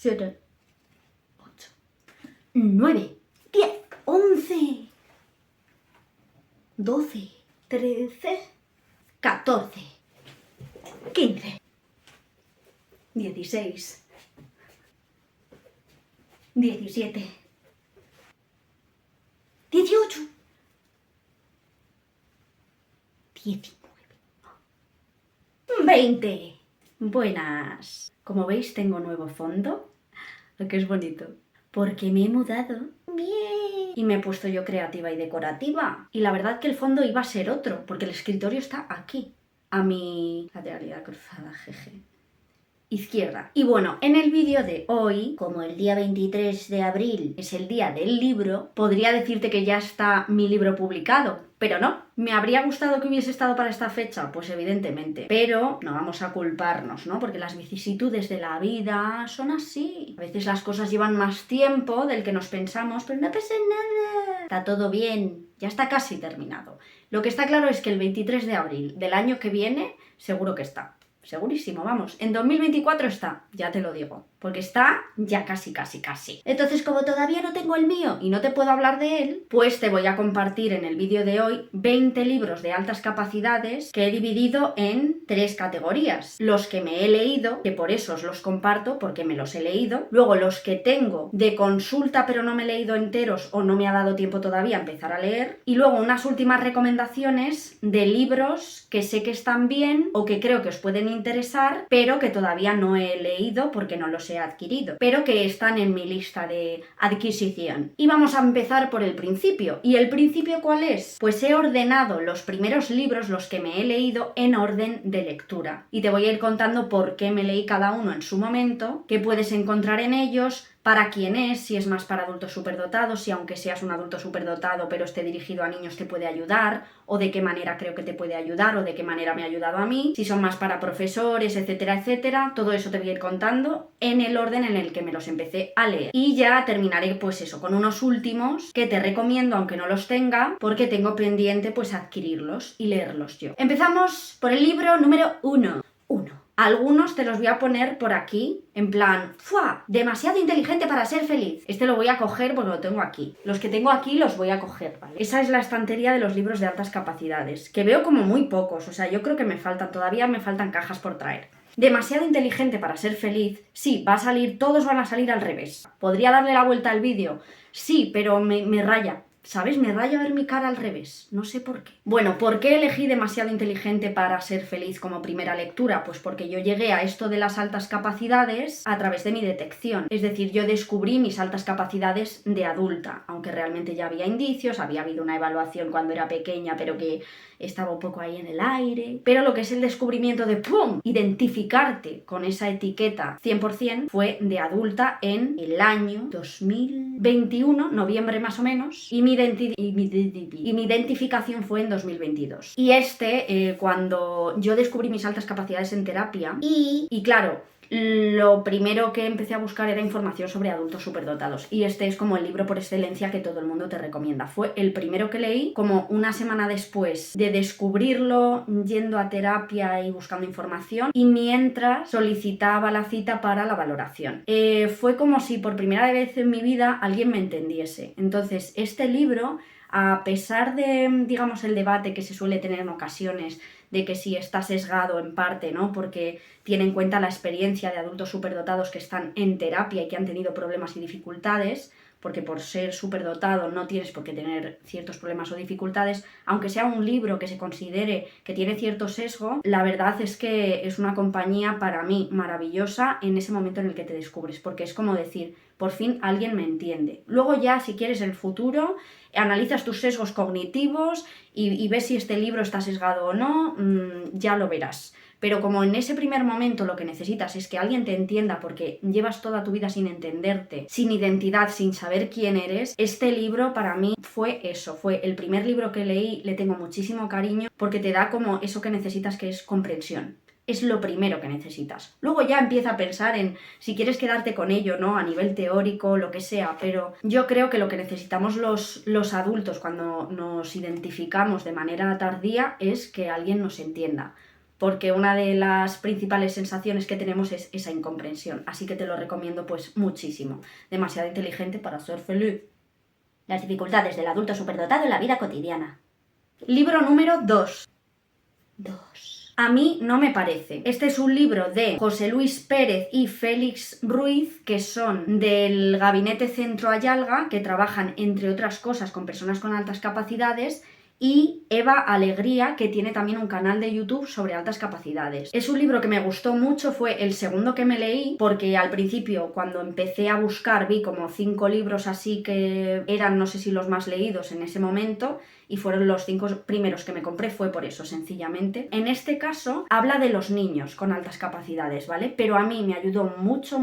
7, 8, 9, 10, 11, 12, 13, 14, 15, 16, 17, 18, 19, 20. Buenas. Como veis, tengo nuevo fondo, lo que es bonito, porque me he mudado. Bien. Y me he puesto yo creativa y decorativa. Y la verdad que el fondo iba a ser otro, porque el escritorio está aquí, a mi lateralidad cruzada, jeje. Izquierda. Y bueno, en el vídeo de hoy, como el día 23 de abril es el día del libro, podría decirte que ya está mi libro publicado, pero no. ¿Me habría gustado que hubiese estado para esta fecha? Pues evidentemente. Pero no vamos a culparnos, ¿no? Porque las vicisitudes de la vida son así. A veces las cosas llevan más tiempo del que nos pensamos, pero no pasa nada. Está todo bien. Ya está casi terminado. Lo que está claro es que el 23 de abril del año que viene seguro que está. Segurísimo, vamos. En 2024 está, ya te lo digo. Porque está ya casi. Entonces, como todavía no tengo el mío y no te puedo hablar de él, pues te voy a compartir en el vídeo de hoy 20 libros de altas capacidades que he dividido en 3 categorías. Los que me he leído, que por eso os los comparto, porque me los he leído. Luego los que tengo de consulta pero no me he leído enteros o no me ha dado tiempo todavía a empezar a leer. Y luego unas últimas recomendaciones de libros que sé que están bien o que creo que os pueden interesar, pero que todavía no he leído porque no los he adquirido, pero que están en mi lista de adquisición. Y vamos a empezar por el principio. ¿Y el principio cuál es? Pues he ordenado los primeros libros, los que me he leído, en orden de lectura. Y te voy a ir contando por qué me leí cada uno en su momento, qué puedes encontrar en ellos, para quién es, si es más para adultos superdotados, si aunque seas un adulto superdotado pero esté dirigido a niños te puede ayudar, o de qué manera creo que te puede ayudar, o de qué manera me ha ayudado a mí, si son más para profesores, etcétera, etcétera. Todo eso te voy a ir contando en el orden en el que me los empecé a leer. Y ya terminaré pues eso, con unos últimos que te recomiendo aunque no los tenga, porque tengo pendiente pues adquirirlos y leerlos yo. Empezamos por el libro número 1. Algunos te los voy a poner por aquí, en plan, ¡fua! Demasiado inteligente para ser feliz. Este lo voy a coger porque lo tengo aquí. Los que tengo aquí los voy a coger, ¿vale? Esa es la estantería de los libros de altas capacidades, que veo como muy pocos, o sea, yo creo que todavía me faltan cajas por traer. Demasiado inteligente para ser feliz, sí, todos van a salir al revés. ¿Podría darle la vuelta al vídeo? Sí, pero me raya. ¿Sabes? Me raya ver mi cara al revés. No sé por qué. Bueno, ¿por qué elegí Demasiado inteligente para ser feliz como primera lectura? Pues porque yo llegué a esto de las altas capacidades a través de mi detección. Es decir, yo descubrí mis altas capacidades de adulta, aunque realmente ya había indicios, había habido una evaluación cuando era pequeña, pero que estaba un poco ahí en el aire. Pero lo que es el descubrimiento de ¡pum! Identificarte con esa etiqueta 100% fue de adulta en el año 2021, noviembre más o menos, y mi identificación fue en 2022. Y cuando yo descubrí mis altas capacidades en terapia, y claro, lo primero que empecé a buscar era información sobre adultos superdotados, y este es como el libro por excelencia que todo el mundo te recomienda. Fue el primero que leí como una semana después de descubrirlo, yendo a terapia y buscando información, y mientras solicitaba la cita para la valoración. Fue como si por primera vez en mi vida alguien me entendiese. Entonces este libro, a pesar de, digamos, el debate que se suele tener en ocasiones de que si está sesgado en parte, ¿no? Porque tiene en cuenta la experiencia de adultos superdotados que están en terapia y que han tenido problemas y dificultades, porque por ser superdotado no tienes por qué tener ciertos problemas o dificultades, aunque sea un libro que se considere que tiene cierto sesgo, la verdad es que es una compañía para mí maravillosa en ese momento en el que te descubres, porque es como decir, por fin alguien me entiende. Luego ya, si quieres el futuro, analizas tus sesgos cognitivos y ves si este libro está sesgado o no, ya lo verás. Pero como en ese primer momento lo que necesitas es que alguien te entienda porque llevas toda tu vida sin entenderte, sin identidad, sin saber quién eres, este libro para mí fue eso, fue el primer libro que leí, le tengo muchísimo cariño porque te da como eso que necesitas, que es comprensión. Es lo primero que necesitas. Luego ya empieza a pensar en si quieres quedarte con ello, ¿no? A nivel teórico, lo que sea, pero yo creo que lo que necesitamos los adultos cuando nos identificamos de manera tardía es que alguien nos entienda. porque una de las principales sensaciones que tenemos es esa incomprensión, así que te lo recomiendo pues muchísimo. Demasiado inteligente para ser feliz. Las dificultades del adulto superdotado en la vida cotidiana. Libro número 2. A mí no me parece. Este es un libro de José Luis Pérez y Félix Ruiz, que son del Gabinete Centro Ayalga, que trabajan, entre otras cosas, con personas con altas capacidades, y Eva Alegría, que tiene también un canal de YouTube sobre altas capacidades. Es un libro que me gustó mucho, fue el segundo que me leí, porque al principio, cuando empecé a buscar, vi como 5 libros así que eran, no sé si los más leídos en ese momento, y fueron los 5 primeros que me compré, fue por eso, sencillamente. En este caso, habla de los niños con altas capacidades, ¿vale? Pero a mí me ayudó mucho,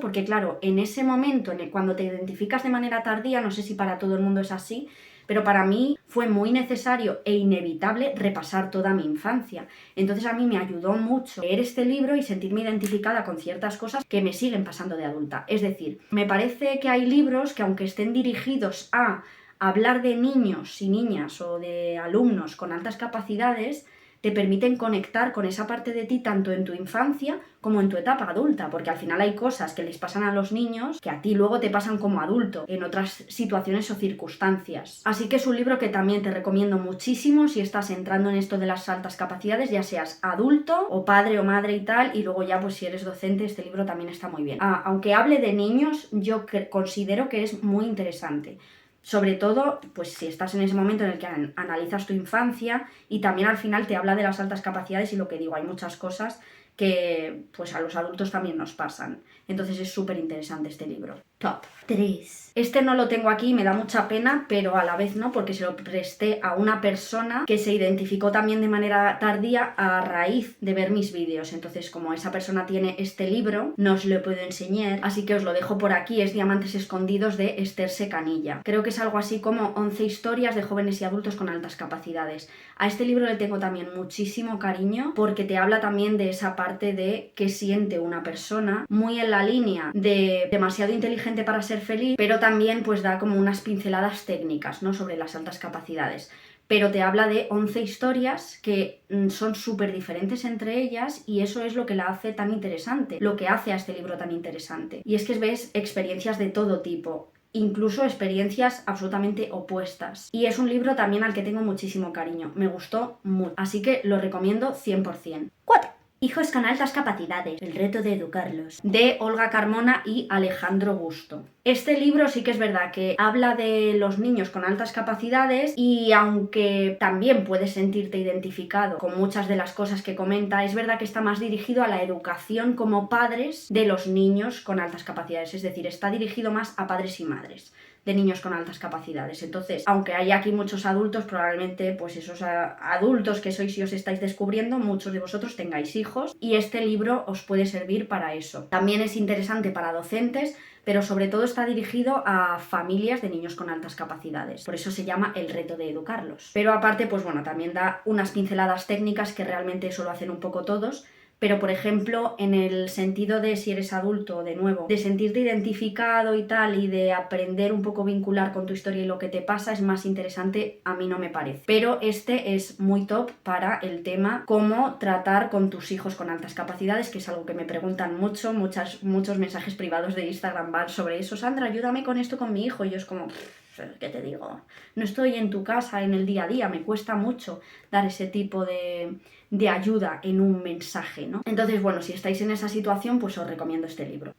porque claro, en ese momento, cuando te identificas de manera tardía, no sé si para todo el mundo es así, pero para mí fue muy necesario e inevitable repasar toda mi infancia. Entonces a mí me ayudó mucho leer este libro y sentirme identificada con ciertas cosas que me siguen pasando de adulta. Es decir, me parece que hay libros que, aunque estén dirigidos a hablar de niños y niñas o de alumnos con altas capacidades, te permiten conectar con esa parte de ti tanto en tu infancia como en tu etapa adulta, porque al final hay cosas que les pasan a los niños que a ti luego te pasan como adulto en otras situaciones o circunstancias. Así que es un libro que también te recomiendo muchísimo si estás entrando en esto de las altas capacidades, ya seas adulto o padre o madre y tal, y luego ya pues si eres docente este libro también está muy bien. Aunque hable de niños, yo considero que es muy interesante. Sobre todo, pues si estás en ese momento en el que analizas tu infancia y también al final te habla de las altas capacidades y lo que digo, hay muchas cosas que pues a los adultos también nos pasan. Entonces es súper interesante este libro. Top 3. Este no lo tengo aquí, me da mucha pena, pero a la vez no, porque se lo presté a una persona que se identificó también de manera tardía a raíz de ver mis vídeos. Entonces, como esa persona tiene este libro, no os lo puedo enseñar, así que os lo dejo por aquí. Es Diamantes Escondidos de Esther Secanilla. Creo que es algo así como 11 historias de jóvenes y adultos con altas capacidades. A este libro le tengo también muchísimo cariño porque te habla también de esa parte de qué siente una persona, muy en la línea de demasiado inteligente para ser feliz, pero también pues da como unas pinceladas técnicas, ¿no?, sobre las altas capacidades. Pero te habla de 11 historias que son súper diferentes entre ellas y eso es lo que la hace tan interesante, lo que hace a este libro tan interesante. Y es que ves experiencias de todo tipo, incluso experiencias absolutamente opuestas. Y es un libro también al que tengo muchísimo cariño, me gustó mucho, así que lo recomiendo 100%. 4. Hijos con altas capacidades, el reto de educarlos, de Olga Carmona y Alejandro Busto. Este libro sí que es verdad que habla de los niños con altas capacidades y aunque también puedes sentirte identificado con muchas de las cosas que comenta, es verdad que está más dirigido a la educación como padres de los niños con altas capacidades, es decir, está dirigido más a padres y madres de niños con altas capacidades. Entonces, aunque hay aquí muchos adultos, probablemente pues esos adultos que sois y os estáis descubriendo, muchos de vosotros tengáis hijos y este libro os puede servir para eso. También es interesante para docentes, pero sobre todo está dirigido a familias de niños con altas capacidades. Por eso se llama El reto de educarlos. Pero aparte, pues bueno, también da unas pinceladas técnicas que realmente eso lo hacen un poco todos. Pero, por ejemplo, en el sentido de si eres adulto, de nuevo, de sentirte identificado y tal, y de aprender un poco vincular con tu historia y lo que te pasa, es más interesante, a mí no me parece. Pero este es muy top para el tema cómo tratar con tus hijos con altas capacidades, que es algo que me preguntan mucho, muchos mensajes privados de Instagram van sobre eso. Sandra, ayúdame con esto con mi hijo. Y yo es como, ¿qué te digo? No estoy en tu casa en el día a día, me cuesta mucho dar ese tipo de ayuda en un mensaje, ¿no? Entonces, bueno, si estáis en esa situación, pues os recomiendo este libro.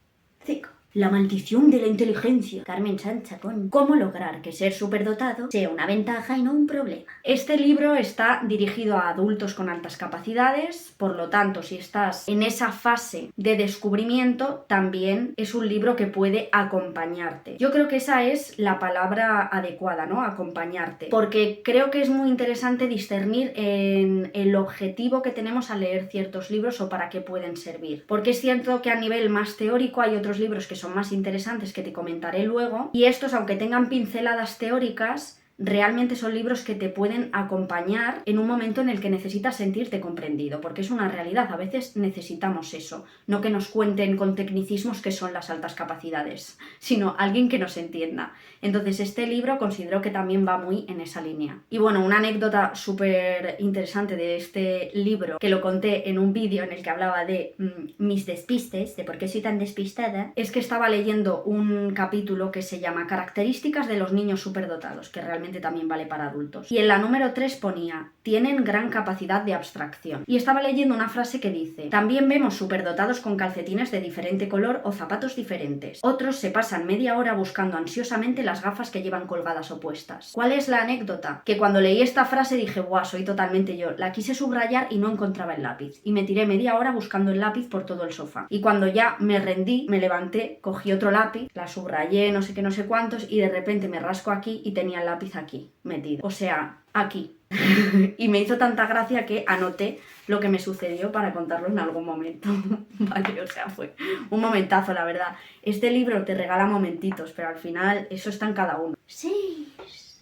5. La maldición de la inteligencia. Carmen Sancha con cómo lograr que ser superdotado sea una ventaja y no un problema. Este libro está dirigido a adultos con altas capacidades, por lo tanto, si estás en esa fase de descubrimiento, también es un libro que puede acompañarte. Yo creo que esa es la palabra adecuada, ¿no? Acompañarte. Porque creo que es muy interesante discernir en el objetivo que tenemos al leer ciertos libros o para qué pueden servir. Porque es cierto que a nivel más teórico hay otros libros que son más interesantes que te comentaré luego, y estos, aunque tengan pinceladas teóricas, realmente son libros que te pueden acompañar en un momento en el que necesitas sentirte comprendido, porque es una realidad, a veces necesitamos eso, no que nos cuenten con tecnicismos que son las altas capacidades, sino alguien que nos entienda. Entonces este libro considero que también va muy en esa línea. Y bueno, una anécdota súper interesante de este libro, que lo conté en un vídeo en el que hablaba de mis despistes, de por qué soy tan despistada, es que estaba leyendo un capítulo que se llama Características de los niños superdotados, que realmente también vale para adultos. Y en la número 3 ponía, tienen gran capacidad de abstracción. Y estaba leyendo una frase que dice, también vemos superdotados con calcetines de diferente color o zapatos diferentes. Otros se pasan media hora buscando ansiosamente las gafas que llevan colgadas o puestas. ¿Cuál es la anécdota? Que cuando leí esta frase dije, guau, soy totalmente yo. La quise subrayar y no encontraba el lápiz. Y me tiré media hora buscando el lápiz por todo el sofá. Y cuando ya me rendí, me levanté, cogí otro lápiz, la subrayé, no sé qué, no sé cuántos, y de repente me rasco aquí y tenía el lápiz aquí, metido. O sea, aquí. Y me hizo tanta gracia que anoté lo que me sucedió para contarlo en algún momento. Vale, o sea, fue un momentazo, la verdad. Este libro te regala momentitos, pero al final eso está en cada uno. Sí.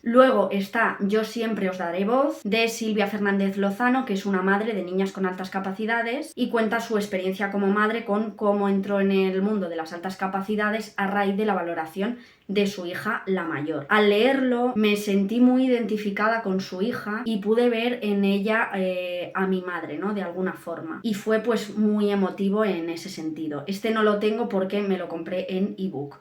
Luego está Yo siempre os daré voz, de Silvia Fernández Lozano, que es una madre de niñas con altas capacidades y cuenta su experiencia como madre con cómo entró en el mundo de las altas capacidades a raíz de la valoración de su hija, la mayor. Al leerlo me sentí muy identificada con su hija y pude ver en ella a mi madre, ¿no? De alguna forma. Y fue pues muy emotivo en ese sentido. Este no lo tengo porque me lo compré en ebook.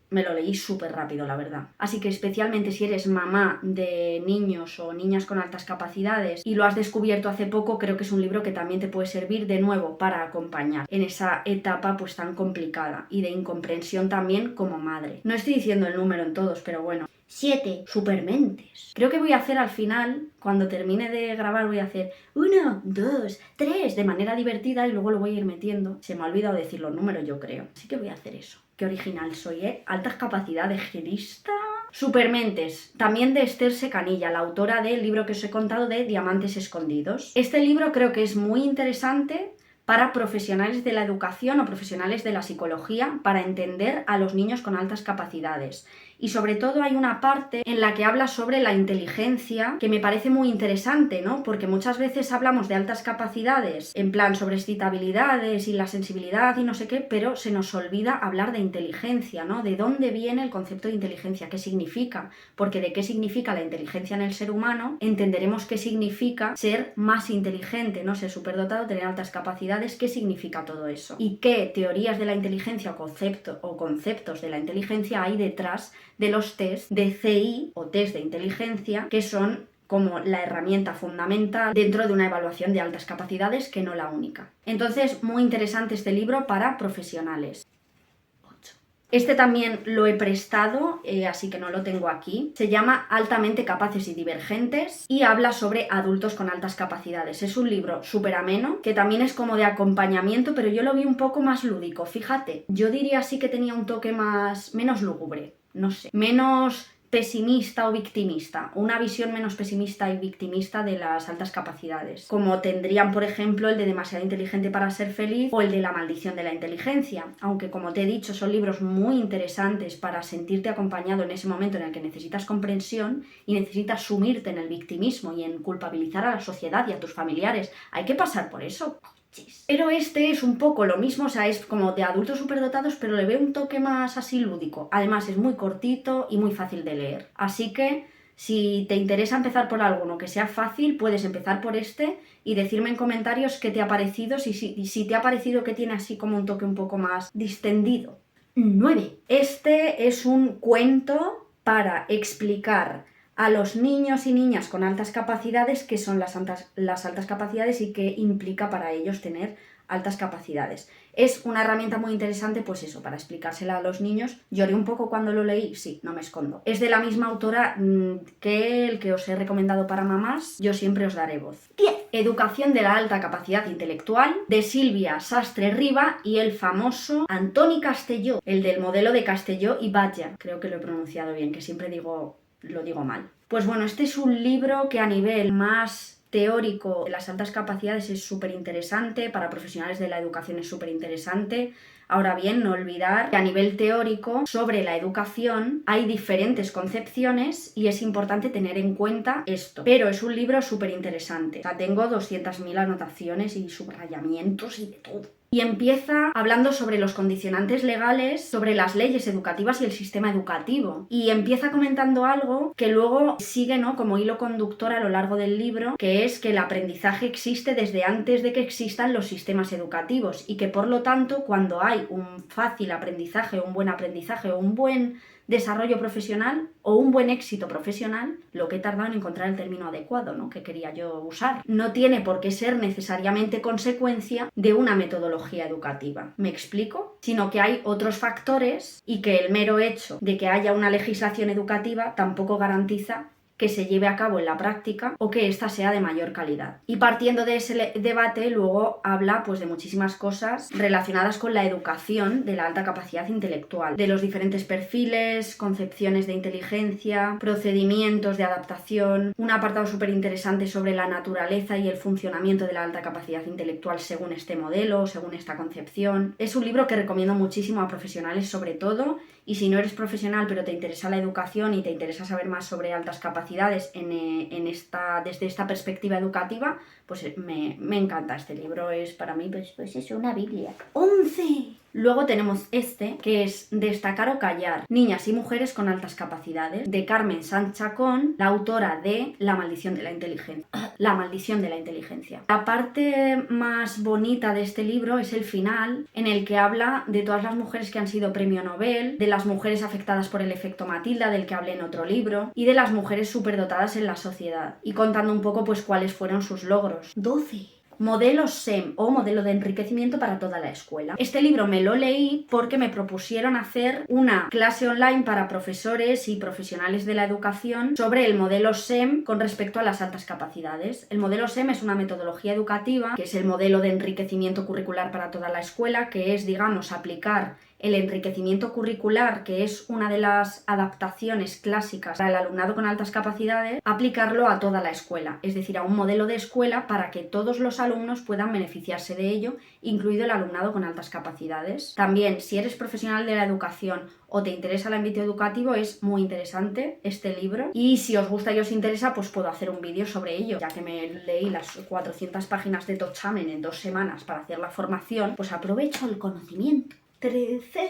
Me lo leí súper rápido, la verdad. Así que especialmente si eres mamá de niños o niñas con altas capacidades y lo has descubierto hace poco, creo que es un libro que también te puede servir de nuevo para acompañar en esa etapa pues tan complicada y de incomprensión también como madre. No estoy diciendo el número en todos, pero bueno. 7. Supermentes. Creo que voy a hacer al final, cuando termine de grabar, voy a hacer 1, 2, 3 de manera divertida y luego lo voy a ir metiendo. Se me ha olvidado decir los números, yo creo. Así que voy a hacer eso. Qué original soy, ¿eh? Altas capacidades, girista. Supermentes, también de Esther Secanilla, la autora del libro que os he contado de Diamantes Escondidos. Este libro creo que es muy interesante para profesionales de la educación o profesionales de la psicología para entender a los niños con altas capacidades. Y sobre todo hay una parte en la que habla sobre la inteligencia que me parece muy interesante, ¿no? Porque muchas veces hablamos de altas capacidades, en plan sobre excitabilidades y la sensibilidad y no sé qué, pero se nos olvida hablar de inteligencia, ¿no? ¿De dónde viene el concepto de inteligencia? ¿Qué significa? Porque de qué significa la inteligencia en el ser humano, entenderemos qué significa ser más inteligente, ¿no? Ser superdotado, tener altas capacidades, ¿qué significa todo eso? Y qué teorías de la inteligencia o conceptos de la inteligencia hay detrás de los test de CI o test de inteligencia, que son como la herramienta fundamental dentro de una evaluación de altas capacidades, que no la única. Entonces, muy interesante este libro para profesionales. Este también lo he prestado, así que no lo tengo aquí. Se llama Altamente capaces y divergentes y habla sobre adultos con altas capacidades. Es un libro súper ameno, que también es como de acompañamiento, pero yo lo vi un poco más lúdico. Fíjate, yo diría sí que tenía un toque menos lúgubre, no sé, menos pesimista o victimista, una visión menos pesimista y victimista de las altas capacidades, como tendrían por ejemplo el de Demasiado inteligente para ser feliz o el de La maldición de la inteligencia, aunque como te he dicho son libros muy interesantes para sentirte acompañado en ese momento en el que necesitas comprensión y necesitas sumirte en el victimismo y en culpabilizar a la sociedad y a tus familiares. Hay que pasar por eso. Pero este es un poco lo mismo, o sea, es como de adultos superdotados, pero le veo un toque más así lúdico. Además es muy cortito y muy fácil de leer. Así que si te interesa empezar por alguno que sea fácil, puedes empezar por este y decirme en comentarios qué te ha parecido, si te ha parecido que tiene así como un toque un poco más distendido. 9. Este es un cuento para explicar a los niños y niñas con altas capacidades qué son las altas capacidades y qué implica para ellos tener altas capacidades. Es una herramienta muy interesante, pues eso, para explicársela a los niños. Lloré un poco cuando lo leí, sí, no me escondo. Es de la misma autora que el que os he recomendado para mamás, Yo siempre os daré voz. 10. Educación de la alta capacidad intelectual, de Silvia Sastre Riba y el famoso Antoni Castelló, el del modelo de Castelló y Batlle. Creo que lo he pronunciado bien, que siempre lo digo mal. Pues bueno, este es un libro que a nivel más teórico de las altas capacidades es súper interesante, para profesionales de la educación es súper interesante. Ahora bien, no olvidar que a nivel teórico sobre la educación hay diferentes concepciones y es importante tener en cuenta esto. Pero es un libro súper interesante. O sea, tengo 200.000 anotaciones y subrayamientos y de todo. Y empieza hablando sobre los condicionantes legales, sobre las leyes educativas y el sistema educativo. Y empieza comentando algo que luego sigue, ¿no?, como hilo conductor a lo largo del libro, que es que el aprendizaje existe desde antes de que existan los sistemas educativos y que por lo tanto cuando hay un fácil aprendizaje, un buen aprendizaje o un buen desarrollo profesional o un buen éxito profesional, lo que he tardado en encontrar el término adecuado, ¿no?, que quería yo usar, no tiene por qué ser necesariamente consecuencia de una metodología educativa. ¿Me explico? Sino que hay otros factores y que el mero hecho de que haya una legislación educativa tampoco garantiza que se lleve a cabo en la práctica o que ésta sea de mayor calidad. Y partiendo de ese debate, luego habla pues de muchísimas cosas relacionadas con la educación de la alta capacidad intelectual, de los diferentes perfiles, concepciones de inteligencia, procedimientos de adaptación, un apartado súper interesante sobre la naturaleza y el funcionamiento de la alta capacidad intelectual según este modelo, según esta concepción. Es un libro que recomiendo muchísimo a profesionales sobre todo, y si no eres profesional pero te interesa la educación y te interesa saber más sobre altas capacidades desde esta perspectiva educativa, pues me encanta este libro. Es para mí pues es una biblia. 11. Luego tenemos este, que es Destacar o callar, niñas y mujeres con altas capacidades, de Carmen Sánchez Chacón, la autora de La maldición de la inteligencia. La maldición de la inteligencia. La parte más bonita de este libro es el final, en el que habla de todas las mujeres que han sido premio Nobel, de las mujeres afectadas por el efecto Matilda, del que hablé en otro libro, y de las mujeres superdotadas en la sociedad, y contando un poco pues cuáles fueron sus logros. 12. Modelo SEM o modelo de enriquecimiento para toda la escuela. Este libro me lo leí porque me propusieron hacer una clase online para profesores y profesionales de la educación sobre el modelo SEM con respecto a las altas capacidades. El modelo SEM es una metodología educativa que es el modelo de enriquecimiento curricular para toda la escuela, que es, digamos, aplicar el enriquecimiento curricular, que es una de las adaptaciones clásicas para el alumnado con altas capacidades, aplicarlo a toda la escuela, es decir, a un modelo de escuela para que todos los alumnos puedan beneficiarse de ello, incluido el alumnado con altas capacidades. También, si eres profesional de la educación o te interesa el ámbito educativo, es muy interesante este libro, y si os gusta y os interesa, pues puedo hacer un vídeo sobre ello, ya que me leí las 400 páginas de Tochamen en 2 semanas para hacer la formación, pues aprovecho el conocimiento. 13.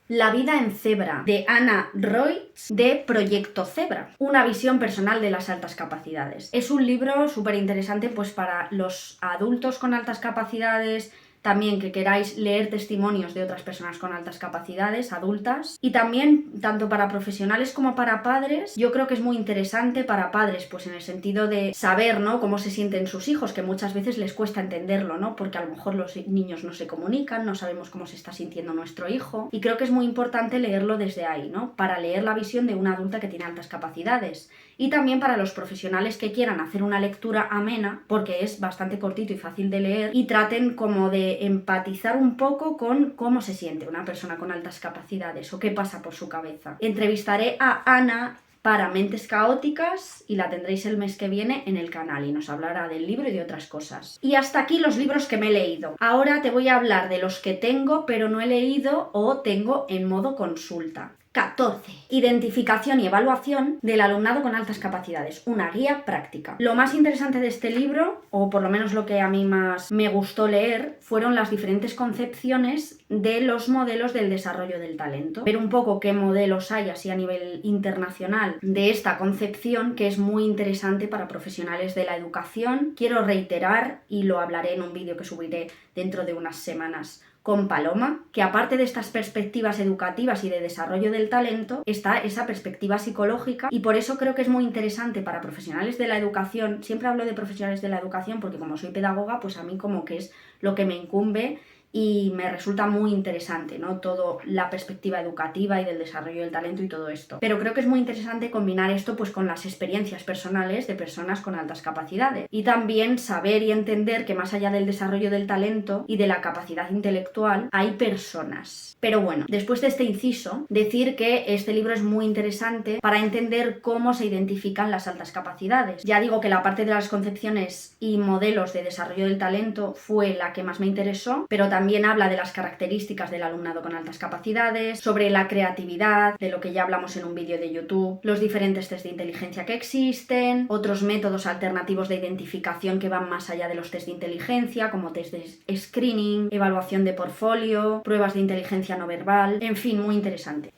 La vida en cebra, de Ana Roig, de Proyecto Cebra, una visión personal de las altas capacidades. Es un libro súper interesante pues para los adultos con altas capacidades, también que queráis leer testimonios de otras personas con altas capacidades, adultas, y también tanto para profesionales como para padres. Yo creo que es muy interesante para padres, pues en el sentido de saber, ¿no?, cómo se sienten sus hijos, que muchas veces les cuesta entenderlo, ¿no?, porque a lo mejor los niños no se comunican, no sabemos cómo se está sintiendo nuestro hijo, y creo que es muy importante leerlo desde ahí, ¿no?, para leer la visión de una adulta que tiene altas capacidades. Y también para los profesionales que quieran hacer una lectura amena, porque es bastante cortito y fácil de leer, y traten como de empatizar un poco con cómo se siente una persona con altas capacidades o qué pasa por su cabeza. Entrevistaré a Ana para Mentes Caóticas y la tendréis el mes que viene en el canal y nos hablará del libro y de otras cosas. Y hasta aquí los libros que me he leído. Ahora te voy a hablar de los que tengo pero no he leído o tengo en modo consulta. 14. Identificación y evaluación del alumnado con altas capacidades. Una guía práctica. Lo más interesante de este libro, o por lo menos lo que a mí más me gustó leer, fueron las diferentes concepciones de los modelos del desarrollo del talento. Ver un poco qué modelos hay así a nivel internacional de esta concepción, que es muy interesante para profesionales de la educación. Quiero reiterar, y lo hablaré en un vídeo que subiré dentro de unas semanas con Paloma, que aparte de estas perspectivas educativas y de desarrollo del talento, está esa perspectiva psicológica, y por eso creo que es muy interesante para profesionales de la educación. Siempre hablo de profesionales de la educación porque como soy pedagoga, pues a mí como que es lo que me incumbe y me resulta muy interesante, ¿no?, toda la perspectiva educativa y del desarrollo del talento y todo esto. Pero creo que es muy interesante combinar esto pues con las experiencias personales de personas con altas capacidades y también saber y entender que más allá del desarrollo del talento y de la capacidad intelectual hay personas. Pero bueno, después de este inciso, decir que este libro es muy interesante para entender cómo se identifican las altas capacidades. Ya digo que la parte de las concepciones y modelos de desarrollo del talento fue la que más me interesó, pero también también habla de las características del alumnado con altas capacidades, sobre la creatividad, de lo que ya hablamos en un vídeo de YouTube, los diferentes test de inteligencia que existen, otros métodos alternativos de identificación que van más allá de los test de inteligencia, como test de screening, evaluación de portfolio, pruebas de inteligencia no verbal, en fin, muy interesante.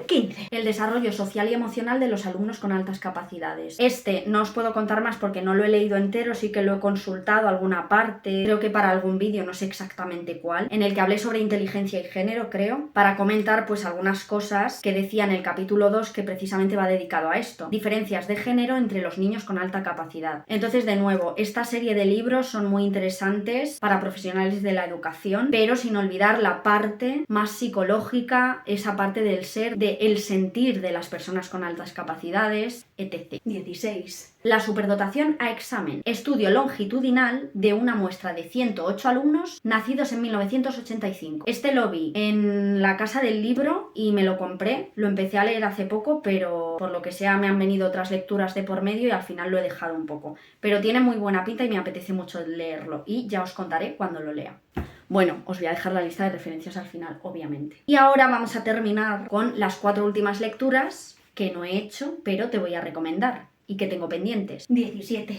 15. El desarrollo social y emocional de los alumnos con altas capacidades. Este no os puedo contar más porque no lo he leído entero, sí que lo he consultado alguna parte, creo que para algún vídeo, no sé exactamente cuál, en el que hablé sobre inteligencia y género, creo, para comentar pues algunas cosas que decía en el capítulo 2 que precisamente va dedicado a esto. Diferencias de género entre los niños con alta capacidad. Entonces, de nuevo, esta serie de libros son muy interesantes para profesionales de la educación, pero sin olvidar la parte más psicológica, esa parte del ser, de el sentir de las personas con altas capacidades, etc. 16. La superdotación a examen. Estudio longitudinal de una muestra de 108 alumnos nacidos en 1985. Este lo vi en la Casa del Libro y me lo compré. Lo empecé a leer hace poco, pero por lo que sea me han venido otras lecturas de por medio y al final lo he dejado un poco. Pero tiene muy buena pinta y me apetece mucho leerlo y ya os contaré cuando lo lea. Bueno, os voy a dejar la lista de referencias al final, obviamente. Y ahora vamos a terminar con las 4 últimas lecturas que no he hecho, pero te voy a recomendar y que tengo pendientes. 17.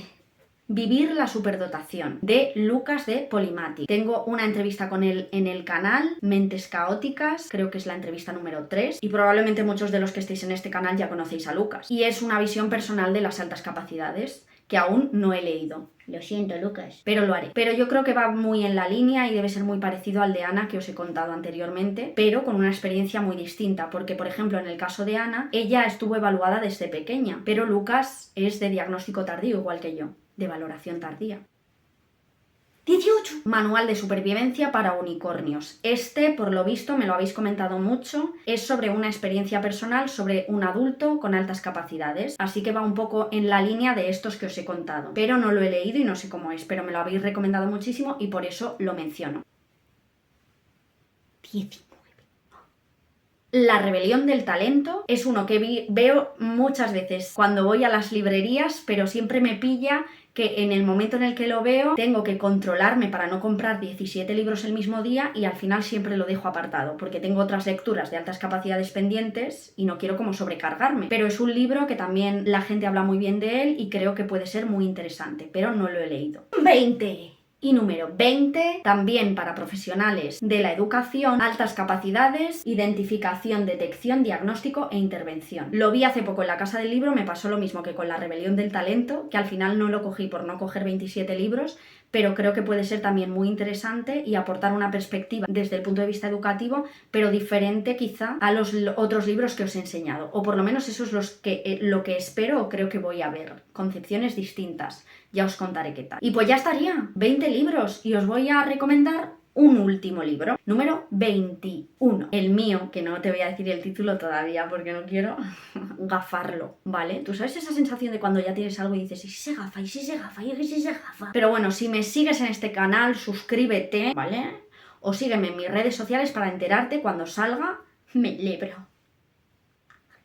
Vivir la superdotación, de Lucas de Polymatic. Tengo una entrevista con él en el canal, Mentes Caóticas, creo que es la entrevista número 3, y probablemente muchos de los que estéis en este canal ya conocéis a Lucas. Y es una visión personal de las altas capacidades, que aún no he leído. Lo siento, Lucas, pero lo haré. Pero yo creo que va muy en la línea y debe ser muy parecido al de Ana que os he contado anteriormente, pero con una experiencia muy distinta, porque por ejemplo en el caso de Ana, ella estuvo evaluada desde pequeña, pero Lucas es de diagnóstico tardío igual que yo, de valoración tardía. 18. Manual de supervivencia para unicornios. Este, por lo visto, me lo habéis comentado mucho, es sobre una experiencia personal sobre un adulto con altas capacidades, así que va un poco en la línea de estos que os he contado, pero no lo he leído y no sé cómo es, pero me lo habéis recomendado muchísimo y por eso lo menciono. 19. La rebelión del talento es uno que veo muchas veces cuando voy a las librerías, pero siempre me pilla que en el momento en el que lo veo tengo que controlarme para no comprar 17 libros el mismo día y al final siempre lo dejo apartado porque tengo otras lecturas de altas capacidades pendientes y no quiero como sobrecargarme. Pero es un libro que también la gente habla muy bien de él y creo que puede ser muy interesante, pero no lo he leído. 20. Y número 20, también para profesionales de la educación, altas capacidades, identificación, detección, diagnóstico e intervención. Lo vi hace poco en la Casa del Libro, me pasó lo mismo que con la rebelión del talento, que al final no lo cogí por no coger 27 libros, pero creo que puede ser también muy interesante y aportar una perspectiva desde el punto de vista educativo, pero diferente quizá a los otros libros que os he enseñado, o por lo menos eso es lo que espero o creo que voy a ver, concepciones distintas. Ya os contaré qué tal. Y pues ya estaría, 20 libros, y os voy a recomendar un último libro, número 21. El mío, que no te voy a decir el título todavía porque no quiero gafarlo, ¿vale? Tú sabes esa sensación de cuando ya tienes algo y dices, ¿y si se gafa? ¿Y si se gafa? ¿Y si se gafa? Pero bueno, si me sigues en este canal, suscríbete, ¿vale? O sígueme en mis redes sociales para enterarte cuando salga mi libro.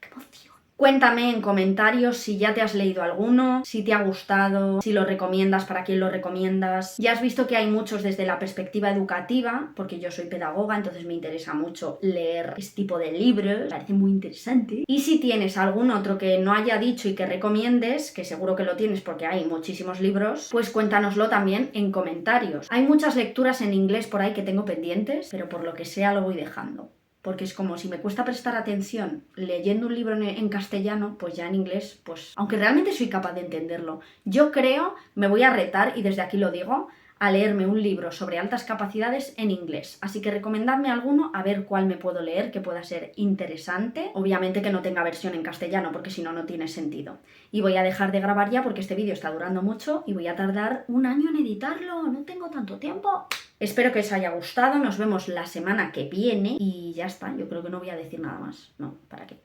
¡Qué emoción! Cuéntame en comentarios si ya te has leído alguno, si te ha gustado, si lo recomiendas, para quién lo recomiendas. Ya has visto que hay muchos desde la perspectiva educativa, porque yo soy pedagoga, entonces me interesa mucho leer este tipo de libros, me parece muy interesante. Y si tienes algún otro que no haya dicho y que recomiendes, que seguro que lo tienes porque hay muchísimos libros, pues cuéntanoslo también en comentarios. Hay muchas lecturas en inglés por ahí que tengo pendientes, pero por lo que sea lo voy dejando. Porque es como si me cuesta prestar atención leyendo un libro en castellano, pues ya en inglés, pues aunque realmente soy capaz de entenderlo. Yo creo, me voy a retar, y desde aquí lo digo, a leerme un libro sobre altas capacidades en inglés. Así que recomendadme alguno a ver cuál me puedo leer que pueda ser interesante. Obviamente que no tenga versión en castellano porque si no, no tiene sentido. Y voy a dejar de grabar ya porque este vídeo está durando mucho y voy a tardar un año en editarlo. No tengo tanto tiempo. Espero que os haya gustado. Nos vemos la semana que viene y ya está. Yo creo que no voy a decir nada más. No, ¿para qué?